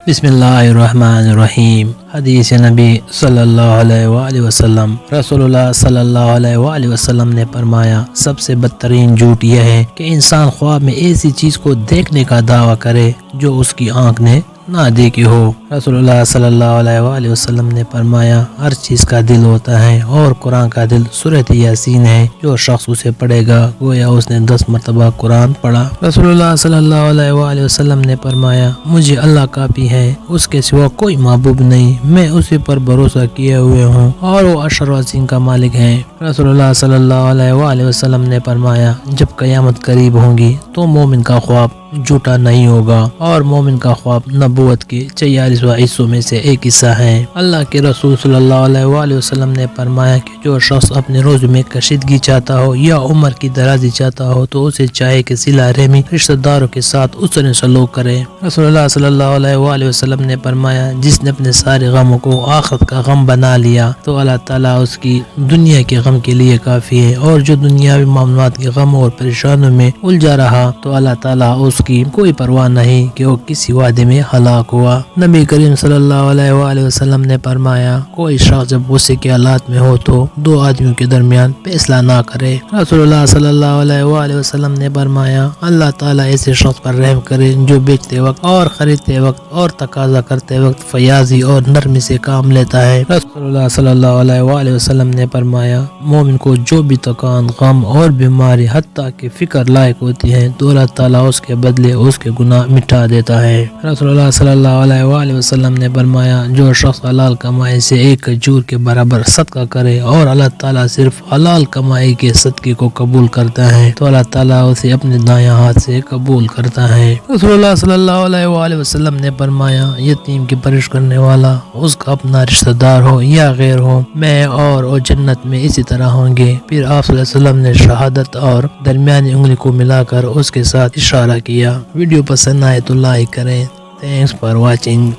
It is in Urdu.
بسم اللہ الرحمن الرحیم۔ حدیث نبی صلی اللہ علیہ وآلہ وسلم، رسول اللہ صلی اللہ علیہ وآلہ وسلم نے فرمایا، سب سے بدترین جھوٹ یہ ہے کہ انسان خواب میں ایسی چیز کو دیکھنے کا دعویٰ کرے جو اس کی آنکھ نے نہ دیکھی ہو۔ رسول اللہ صلی اللہ علیہ وآلہ وسلم نے فرمایا، ہر چیز کا دل ہوتا ہے اور قرآن کا دل سورۃ یاسین ہے، جو شخص اسے پڑھے گا گویا اس نے 10 مرتبہ قرآن پڑھا۔ رسول اللہ صلی اللہ علیہ وآلہ وسلم نے فرمایا، مجھے اللہ کافی ہے، اس کے سوا کوئی معبود نہیں، میں اسی پر بھروسہ کیے ہوئے ہوں اور وہ عرش عظیم کا مالک ہے۔ رسول اللہ صلی اللہ علیہ وآلہ وسلم نے فرمایا، جب قیامت قریب ہوگی تو مومن کا خواب جھوٹا نہیں ہوگا، اور مومن کا خواب نبوت کے 44 حصوں میں سے ایک حصہ ہے۔ اللہ کے رسول صلی اللہ علیہ وآلہ وسلم نے فرمایا کہ جو شخص اپنے روزے میں کشیدگی چاہتا ہو یا عمر کی درازی چاہتا ہو تو اسے چاہے کہ صلہ رحمی رشتہ داروں کے ساتھ اس طرح سلوک کرے۔ رسول اللہ صلی اللہ علیہ وآلہ وسلم نے فرمایا، جس نے اپنے سارے غموں کو آخرت کا غم بنا لیا تو اللہ تعالیٰ اس کی دنیا کے غم کے لیے کافی ہے، اور جو دنیاوی معاملات کے غم اور پریشانیوں میں الجھا رہا تو اللہ تعالیٰ اس کی کوئی پرواہ نہیں کہ وہ کسی وعدے میں ہلاک ہوا۔ نبی کریم صلی اللہ علیہ وآلہ وسلم نے فرمایا، کوئی شخص جب غصے کے حالات میں ہو تو 2 آدمیوں کے درمیان فیصلہ نہ کرے۔ رسول اللہ صلی اللہ علیہ وآلہ وسلم نے فرمایا، اللہ تعالیٰ ایسے شخص پر رحم کرے جو بیچتے وقت اور خریدتے وقت اور تقاضا کرتے وقت فیاضی اور نرمی سے کام لیتا ہے۔ رسول اللہ صلی اللہ علیہ وآلہ وسلم نے فرمایا، مومن کو جو بھی تکان، غم اور بیماری حتیٰ کہ فکر لاحق ہوتی ہے تو اللہ تعالیٰ اس کے بدلے اس کے گناہ مٹا دیتا ہے۔ رسول اللہ صلی اللہ علیہ وآلہ وسلم نے فرمایا، جو شخص حلال کمائی سے 1 کھجور کے برابر صدقہ کرے اور اللہ تعالیٰ صرف حلال کمائی کے صدقے کو قبول کرتا ہے تو اللہ تعالیٰ اسے اپنے دائیں ہاتھ سے قبول کرتا ہے۔ رسول اللہ صلی اللہ علیہ وآلہ وسلم نے فرمایا، یتیم کی پرورش کرنے والا اس کا اپنا رشتہ دار ہو یا غیر ہو، میں اور جنت میں اسی طرح ہوں گے۔ پھر آپ صلی اللہ علیہ وسلم نے شہادت اور درمیانی انگلی کو ملا کر اس کے ساتھ اشارہ کیا۔ ویڈیو پسند آئے تو لائک کریں۔ Thanks for watching.